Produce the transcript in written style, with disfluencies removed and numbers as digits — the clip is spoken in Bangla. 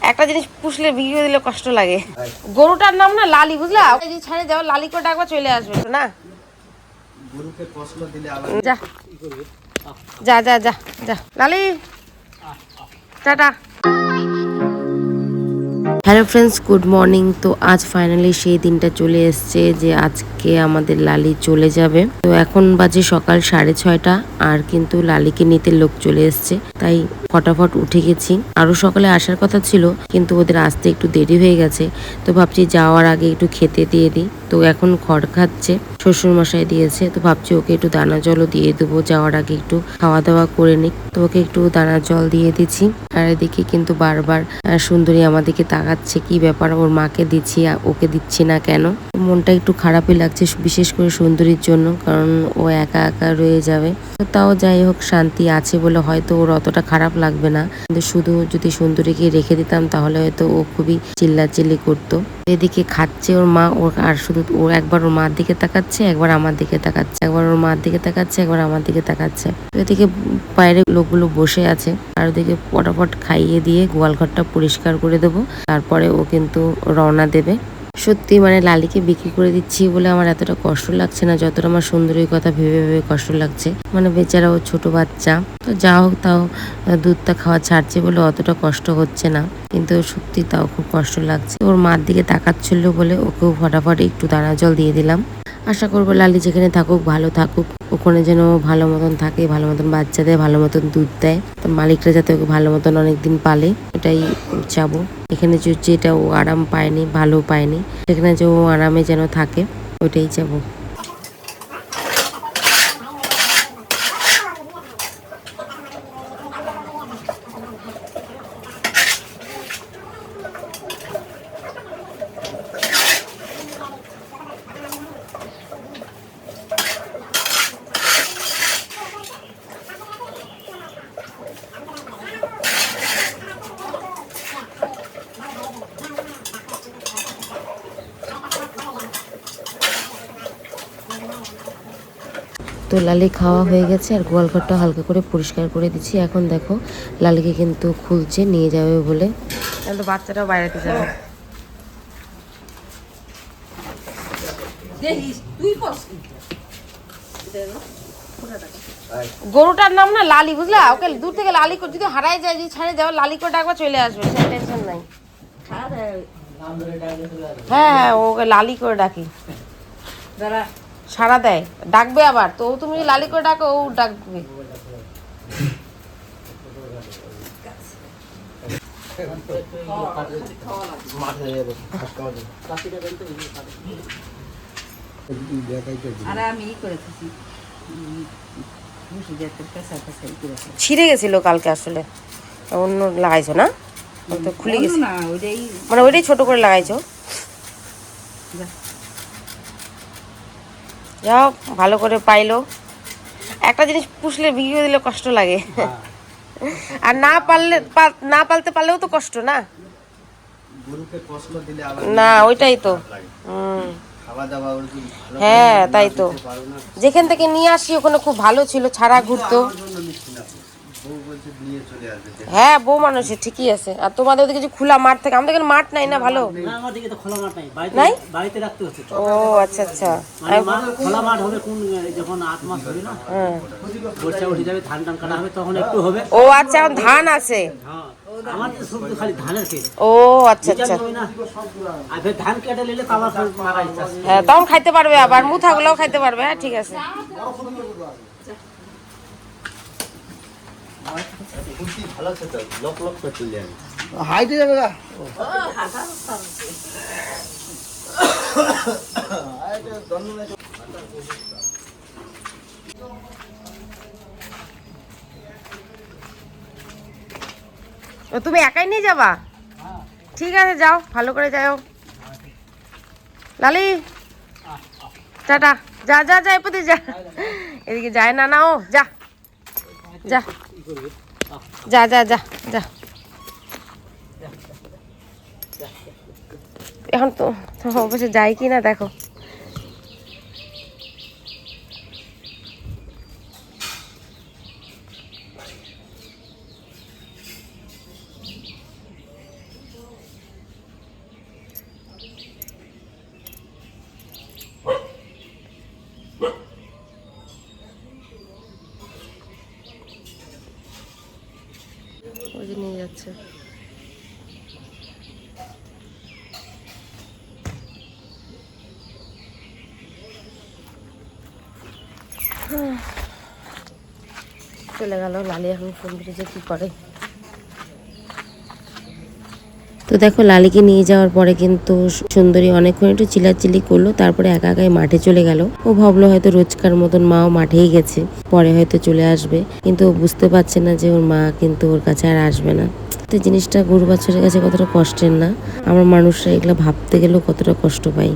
একটা জিনিস পুষলে বিক্রি করে দিলে কষ্ট লাগে। গরুটার নাম না লালি, বুঝলা? ওকে যদি ছাড়ে যাও লালি করে ডাকবা চলে আসবে না। গরুকে কষ্ট দিলে আবার যা যা যা যা যা লালি, টাটা। Hello friends, good morning. তো আজ ফাইনালি সেই দিনটা চলে এসছে যে আজকে আমাদের লালি চলে যাবে। তো এখন বাজে সকাল 6:30 আর কিন্তু লালিকে নিতে লোক চলে এসছে, তাই ফটাফট উঠে গেছি। আরো সকালে আসার কথা ছিল কিন্তু ওদের আসতে একটু দেরি হয়ে গেছে, তো ভাবছি যাওয়ার আগে একটু খেতে দিয়ে দিই। তো এখন খড় খাচ্ছে, শ্বশুর মশাই দিয়েছে, তো ভাবছি ওকে একটু দানা জলও দিয়ে দেবো, যাওয়ার আগে একটু খাওয়া দাওয়া করে নিক। তো ওকে একটু দানা জল দিয়ে দিচ্ছি। আর এদিকে কিন্তু বারবার সুন্দরী আমার দিকে তাকাচ্ছে, কি ব্যাপার, ওর মাকে দিচ্ছি ওকে দিচ্ছি না কেন। মনটা একটু খারাপই লাগছে, বিশেষ করে সুন্দরীর জন্য, কারণ ও একা একা রয়ে যাবে। তো তাও যাই হোক, শান্তি আছে বলে হয়তো ওর অতটা খারাপ লাগবে না, কিন্তু শুধু যদি সুন্দরীকে রেখে দিতাম তাহলে হয়তো ও খুবই চিল্লাচিল্লি করতো। এদিকে খাচ্ছে ওর মা, ওর আর শুধু ও একবার ওর মার দিকে তাকাচ্ছে, একবার আমার দিকে তাকাচ্ছে, একবার ওর মার দিকে তাকাচ্ছে, একবার আমার দিকে তাকাচ্ছে। এদিকে বাইরে লোকগুলো বসে আছে, আর ওদিকে ফটাফট খাইয়ে দিয়ে গোয়ালঘরটা পরিষ্কার করে দেবো, তারপরে ও কিন্তু রওনা দেবে। সত্যি মানে লালিকে বিক্রি করে দিচ্ছি বলে আমার এতটা কষ্ট লাগছে না, যতটা আমার সুন্দরীর কথা ভেবে ভেবে কষ্ট লাগছে। মানে বেচারা ও ছোট বাচ্চা, তো যা হোক তাও দুধটা খাওয়া ছাড়ছে বলে অতটা কষ্ট হচ্ছে না, কিন্তু সত্যি তাও খুব কষ্ট লাগছে। ওর মার দিকে তাকাচ্ছিল বলে ওকেও ফটাফট একটু দানা জল দিয়ে দিলাম। আশা করবো লালি যেখানে থাকুক ভালো থাকুক, ওখানে যেন ভালো মতন থাকে, ভালো মতন বাচ্চা দেয়, ভালো মতন দুধ দেয়, তো মালিকরা যাতে ওকে ভালো মতন অনেকদিন পালে, এটাই চাবো। এখানে যেটা ও আরাম পায়নি, ভালো পায়নি, সেখানে যে ও আরামে যেন থাকে, ওইটাই চাবো। তো লালি খাওয়া হয়ে গেছে আর গোয়ালঘরটা হালকা করে পরিষ্কার করে দিচ্ছি। এখন দেখো লালিকে কিন্তু খুলছে নিয়ে যাবে বলে, তো বাচ্চাটাও বাইরেতে যাবে। গরুটার নাম না লালি, বুঝলা? ওকে দূর থেকে লালি করে যদি হারাই যায়, যদি ছাড়ে যাও লালি করে ডাকবা চলে আসবে, সেই টেনশন নাই। হ্যাঁ হ্যাঁ, ওকে লালি করে ডাকি, সাড়া দেয়, ডাকবে আবার। তো তুমি লালি করে ডাকো, ও ডাকবে। ছিঁড়ে গেছিল কালকে, আসলে অন্য লাগাইছো না, তো খুলে গেছে, মানে ওইটাই ছোট করে লাগাইছো। যাও, ভালো করে পাইলো। একটা জিনিস পুষলে বিক্রি করে দিলে কষ্ট লাগে, আর না পালতে পারলেও তো কষ্ট না। গরুকে কষ্ট দিলে আবার না, ওইটাই তো। খাওয়া দাওয়া ওর কি ভালো, হ্যাঁ তাই তো, যেখান থেকে নিয়ে আসি ওখানে খুব ভালো ছিল, ছাড়া ঘুরতো। বউ বলছে নিয়ে চলে আসবে। হ্যাঁ, বউ মানুষের ঠিকই আছে। আর তোমাদের ওদিকে যে খোলা মাঠ থাকে, আমাদের এখানে মাঠ নাই না ভালো। আমাদের দিকে তো খোলা মাঠ নাই, নাই? বাড়িতে রাখতে হচ্ছে। ও আচ্ছা আচ্ছা। মানে খোলা মাঠ হবে কোন, যখন 8 মাস হবে না, বর্ষা উঠে যাবে, ধান টান কাটা হবে, তখন একটু হবে। ও আচ্ছা, এখন ধান আছে। হ্যাঁ, আমাদের শুধু খালি ধানের ক্ষেত। ও আচ্ছা আচ্ছা। আর ফের ধান কেটে নিলে তো আবার মারাই চাষ। হ্যাঁ, তখন খাইতে পারবে, আবার মুথাগুলোও খাইতে পারবে। হ্যাঁ ঠিক আছে। ভালো আছে তো, লোক লোক করে চলে যাবে। হাইটে যাবে গা। ও তুমি একাই নিয়ে যাবা? ঠিক আছে, যাও, ভালো করে যাও। লালি টাটা, যা যা যা, এপদে যা, এদিকে যায় না না, ও যা যা যা যা যা যা। এখন তো অবশ্যই যাই কি না দেখো। ওই যে নিয়ে যাচ্ছে। চলে গেল লালি, এখন ফোন যে কি করে। তো দেখো লালিকে নিয়ে যাওয়ার পরে কিন্তু সুন্দরী অনেকক্ষণ একটু চিল্লাচিল্লি করলো, তারপরে একা একাই মাঠে চলে গেল। ও ভাবলো হয়তো রোজকার মতন মাও মাঠেই গেছে, পরে হয়তো চলে আসবে, কিন্তু ও বুঝতে পারছে না যে ওর মা কিন্তু ওর কাছে আর আসবে না। তো জিনিসটা গরু বাছুরের কাছে কতটা কষ্টের না, আমরা মানুষরা এগুলো ভাবতে গেলেও কতটা কষ্ট পাই।